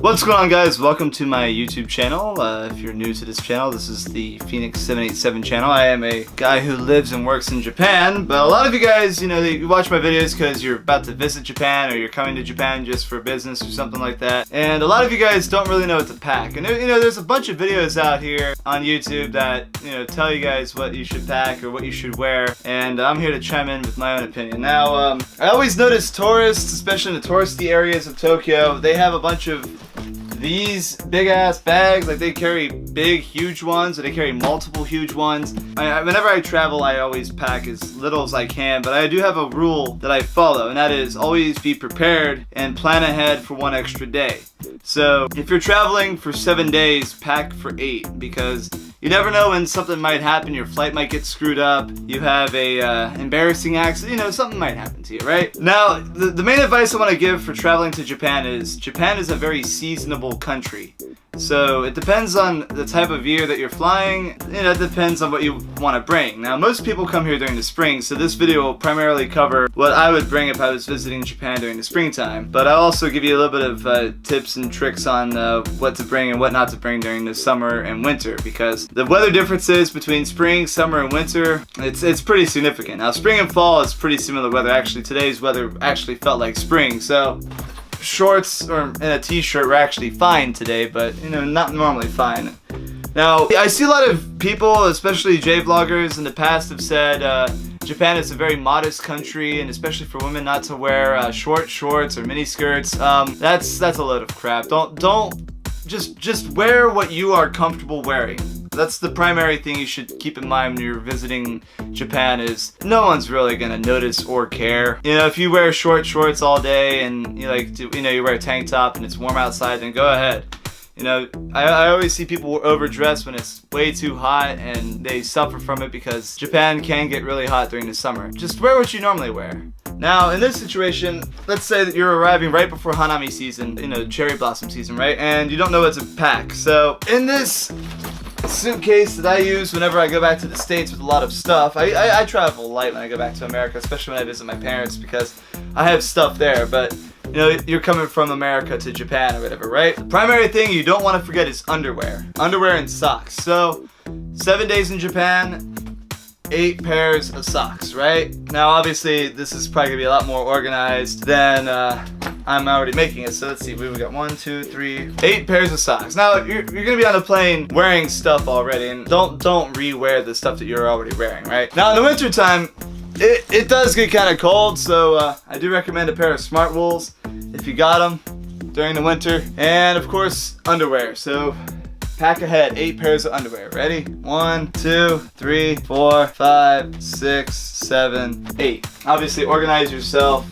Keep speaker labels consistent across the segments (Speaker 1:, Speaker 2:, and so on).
Speaker 1: What's going on, guys? Welcome to my YouTube channel. If you're new to this channel, this is the Phoenyx 787 channel. I am a guy who lives and works in Japan, but a lot of you guys, you watch my videos because you're about to visit Japan or you're coming to Japan just for business or something like that. And a lot of you guys don't really know what to pack. And there's a bunch of videos out here on YouTube that, tell you guys what you should pack or what you should wear. And I'm here to chime in with my own opinion. Now, I always notice tourists, especially in the touristy areas of Tokyo, they have a bunch of these big ass bags. Like, they carry big huge ones, or they carry multiple huge ones. Whenever I travel, I always pack as little as I can, but I do have a rule that I follow, and that is always be prepared and plan ahead for one extra day. So if you're traveling for 7 days, pack for 8, because you never know when something might happen. Your flight might get screwed up. You have a embarrassing accident. Something might happen to you, right? Now, the main advice I want to give for traveling to Japan is a very seasonable country. So it depends on the type of year that you're flying. It depends on what you want to bring. Now, most people come here during the spring, so this video will primarily cover what I would bring if I was visiting Japan during the springtime. But I'll also give you a little bit of tips and tricks on what to bring and what not to bring during the summer and winter, because the weather differences between spring, summer, and winter, it's pretty significant. Now, spring and fall is pretty similar weather. Actually, today's weather actually felt like spring, so shorts or in a t-shirt were actually fine today, but not normally fine. Now, I see a lot of people, especially J-vloggers in the past, have said Japan is a very modest country, and especially for women not to wear short shorts or mini skirts. That's a load of crap. Just wear what you are comfortable wearing. That's the primary thing you should keep in mind when you're visiting Japan, is no one's really gonna notice or care. If you wear short shorts all day and you wear a tank top and it's warm outside, then go ahead. I always see people overdress when it's way too hot, and they suffer from it because Japan can get really hot during the summer. Just wear what you normally wear. Now, in this situation, let's say that you're arriving right before Hanami season, cherry blossom season, right? And you don't know what to pack. So, in this suitcase that I use whenever I go back to the States with a lot of stuff, I travel light when I go back to America, especially when I visit my parents, because I have stuff there. But you're coming from America to Japan or whatever, right? The primary thing you don't want to forget is underwear and socks. So 7 days in Japan, 8 pairs of socks, right? Now, obviously, this is probably gonna be a lot more organized than I'm already making it. So let's see, we got 1, 2, 3, 8 pairs of socks. Now, you're gonna be on a plane wearing stuff already, and don't re-wear the stuff that you're already wearing, right? Now, in the winter time, it does get kind of cold, so I do recommend a pair of smart wools if you got them during the winter, and of course, underwear. So pack ahead, 8 pairs of underwear. Ready? 1, 2, 3, 4, 5, 6, 7, 8. Obviously, organize yourself.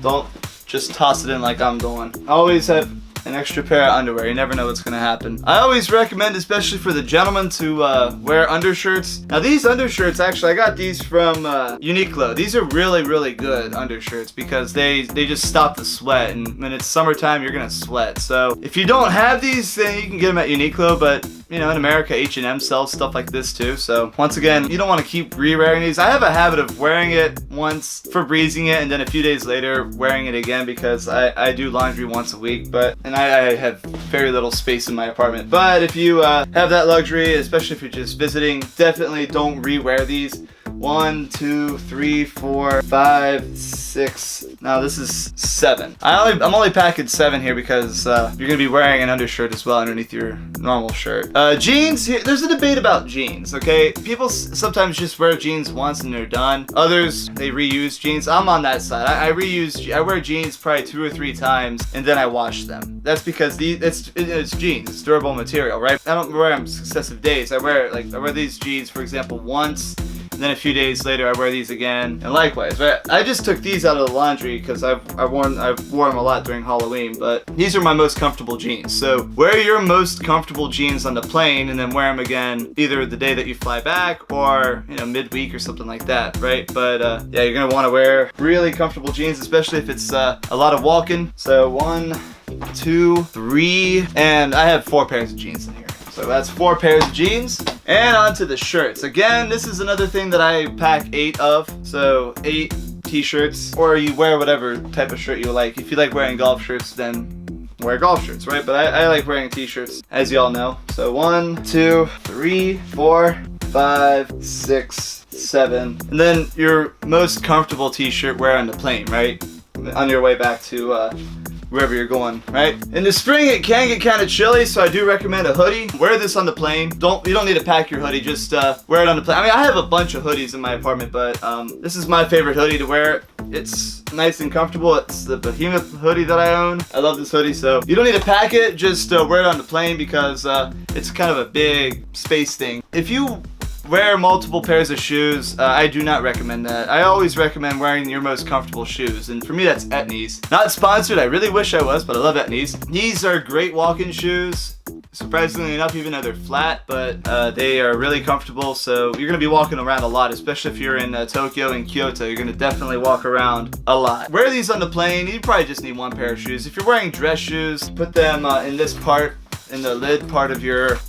Speaker 1: Don't just toss it in like I'm doing. Always have an extra pair of underwear. You never know what's gonna happen. I always recommend, especially for the gentlemen, to wear undershirts. Now, these undershirts, actually, I got these from Uniqlo. These are really, really good undershirts because they just stop the sweat, and when it's summertime, you're gonna sweat. So if you don't have these, then you can get them at Uniqlo, but in America, H&M sells stuff like this too. So once again, you don't want to keep re-wearing these. I have a habit of wearing it once for breezing it, and then a few days later wearing it again, because I do laundry once a week, and I have very little space in my apartment. But if you have that luxury, especially if you're just visiting, definitely don't re-wear these. 1, 2, 3, 4, 5, 6. Now this is 7. I'm only packing 7 here because you're gonna be wearing an undershirt as well underneath your normal shirt. Jeans. There's a debate about jeans. Okay, people sometimes just wear jeans once and they're done. Others, they reuse jeans. I'm on that side. I wear jeans probably 2 or 3 times and then I wash them. That's because it's jeans. It's durable material, right? I don't wear them successive days. I wear these jeans, for example, once. And then a few days later, I wear these again, and likewise. Right? I just took these out of the laundry because I've worn them a lot during Halloween. But these are my most comfortable jeans. So wear your most comfortable jeans on the plane, and then wear them again either the day that you fly back or midweek or something like that, right? But yeah, you're gonna want to wear really comfortable jeans, especially if it's a lot of walking. So 1, 2, 3, and I have 4 pairs of jeans in here. So that's 4 pairs of jeans. And on to the shirts. Again, this is another thing that I pack 8 of. So 8 t-shirts, or you wear whatever type of shirt you like. If you like wearing golf shirts, then wear golf shirts, right? But I like wearing t-shirts, as y'all know. So 1, 2, 3, 4, 5, 6, 7. And then your most comfortable t-shirt wear on the plane, right? On your way back to wherever you're going, right? In the spring, it can get kind of chilly, so I do recommend a hoodie. Wear this on the plane. You don't need to pack your hoodie, just wear it on the plane. I mean, I have a bunch of hoodies in my apartment, but this is my favorite hoodie to wear. It's nice and comfortable. It's the Behemoth hoodie that I own. I love this hoodie, so you don't need to pack it, just wear it on the plane because it's kind of a big space thing. If you wear multiple pairs of shoes, I do not recommend that. I always recommend wearing your most comfortable shoes, and for me that's Etnies. Not sponsored, I really wish I was, but I love Etnies. These are great walk-in shoes. Surprisingly enough, even though they're flat, but they are really comfortable, so you're going to be walking around a lot, especially if you're in Tokyo and Kyoto. You're going to definitely walk around a lot. Wear these on the plane. You probably just need one pair of shoes. If you're wearing dress shoes, put them in this part, in the lid part of your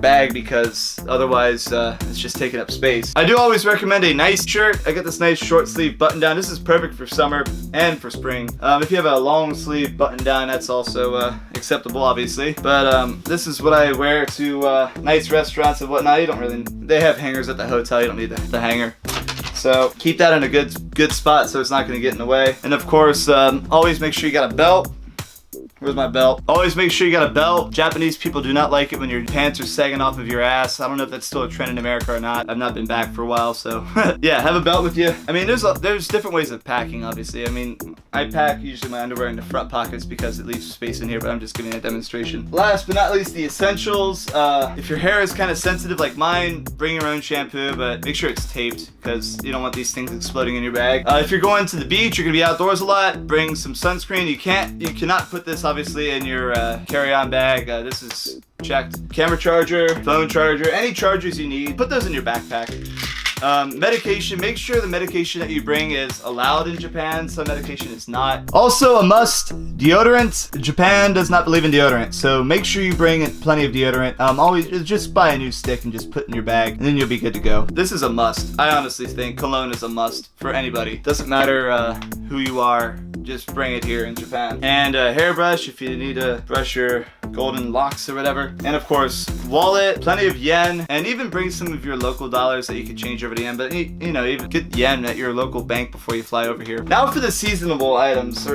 Speaker 1: bag, because otherwise it's just taking up space. I do always recommend a nice shirt. I got this nice short sleeve button down. This is perfect for summer and for spring. If you have a long sleeve button down, that's also acceptable, obviously. But this is what I wear to nice restaurants and whatnot. You don't really, they have hangers at the hotel. You don't need the hanger. So keep that in a good spot so it's not going to get in the way. And of course, always make sure you got a belt. Where's my belt? Always make sure you got a belt. Japanese people do not like it when your pants are sagging off of your ass. I don't know if that's still a trend in America or not. I've not been back for a while, so yeah, have a belt with you. I mean, there's different ways of packing, obviously. I mean, I pack usually my underwear in the front pockets because it leaves space in here, but I'm just giving a demonstration. Last but not least, the essentials. If your hair is kind of sensitive like mine, bring your own shampoo, but make sure it's taped because you don't want these things exploding in your bag. If you're going to the beach, you're gonna be outdoors a lot. Bring some sunscreen. You cannot put this obviously in your carry-on bag. This is checked. Camera charger, phone charger, any chargers you need, put those in your backpack. Medication, make sure the medication that you bring is allowed in Japan. Some medication is not. Also a must, deodorant. Japan does not believe in deodorant, so make sure you bring plenty of deodorant. Always just buy a new stick and just put it in your bag, and then you'll be good to go. This is a must. I honestly think cologne is a must for anybody. Doesn't matter who you are, just bring it here in Japan. And a hairbrush if you need to brush your golden locks or whatever. And of course, wallet, plenty of yen, and even bring some of your local dollars that you could change over to yen, but you know, even get yen at your local bank before you fly over here. Now for the seasonal items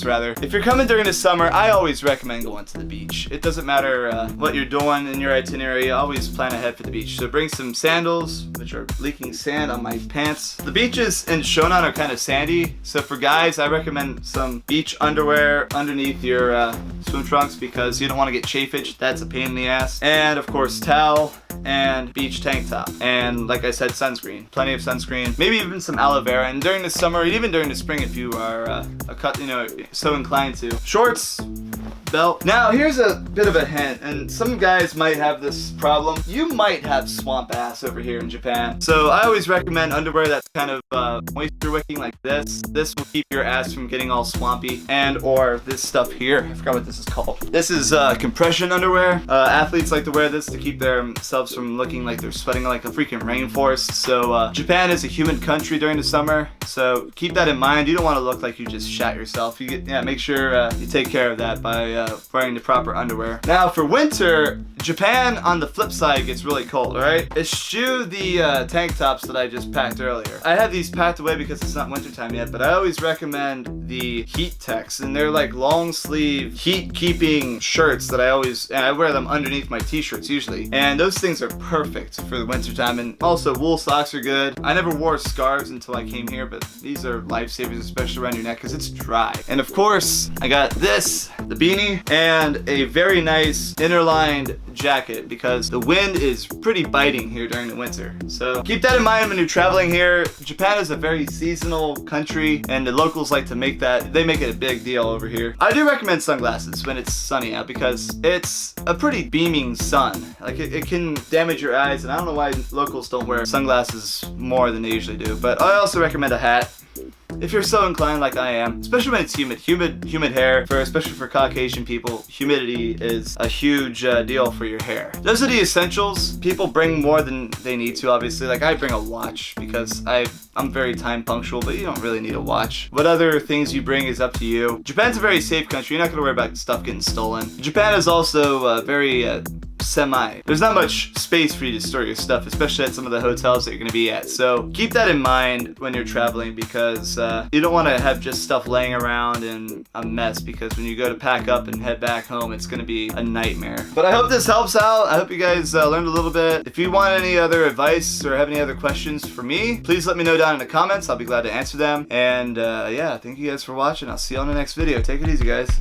Speaker 1: rather. If you're coming during the summer, I always recommend going to the beach. It doesn't matter what you're doing in your itinerary, always plan ahead for the beach. So bring some sandals, which are leaking sand on my pants. The beaches in Shonan are kind of sandy, so for guys, I recommend some beach underwear underneath your swim trunks because you don't want to get chafage. That's a pain in the ass. And of course, towel and beach tank top. And like I said, sunscreen. Plenty of sunscreen. Maybe even some aloe vera. And during the summer, and even during the spring, if you are so inclined to. Shorts, belt. Now here's a bit of a hint, and some guys might have this problem. You might have swamp ass over here in Japan. So I always recommend underwear that's kind of moisture wicking like this. This will keep your ass from getting all swampy. And or this stuff here. I forgot what this is called. This is compression underwear. Athletes like to wear this to keep themselves from looking like they're sweating like a freaking rainforest. So Japan is a humid country during the summer, so keep that in mind. You don't want to look like you just shat yourself. Make sure you take care of that by wearing the proper underwear. Now for winter, Japan on the flip side gets really cold, alright? Eschew the tank tops that I just packed earlier. I have these packed away because it's not winter time yet, but I always recommend the heat techs, and they're like long sleeve heat keeping shirts that I wear them underneath my t-shirts usually, and those things are perfect for the winter time. And also wool socks are good. I never wore scarves until I came here, but these are lifesavers, especially around your neck because it's dry. And of course, I got this, the beanie, and a very nice inner-lined jacket because the wind is pretty biting here during the winter. So keep that in mind when you're traveling here. Japan is a very seasonal country, and the locals like to make it a big deal over here. I do recommend sunglasses when it's sunny out because it's a pretty beaming sun. Like it can damage your eyes, and I don't know why locals don't wear sunglasses more than they usually do. But I also recommend a hat. if you're so inclined like I am, especially when it's humid. Humid hair, especially for Caucasian people, humidity is a huge deal for your hair. Those are the essentials. People bring more than they need to, obviously. Like, I bring a watch because I'm very time punctual, but you don't really need a watch. What other things you bring is up to you. Japan's a very safe country. You're not gonna worry about stuff getting stolen. Japan is also very there's not much space for you to store your stuff, especially at some of the hotels that you're going to be at. So keep that in mind when you're traveling, because you don't want to have just stuff laying around and a mess, because when you go to pack up and head back home, it's going to be a nightmare. But I hope this helps out. I hope you guys learned a little bit. If you want any other advice or have any other questions for me, please let me know down in the comments. I'll be glad to answer them. And yeah, thank you guys for watching. I'll see you on the next video. Take it easy, guys.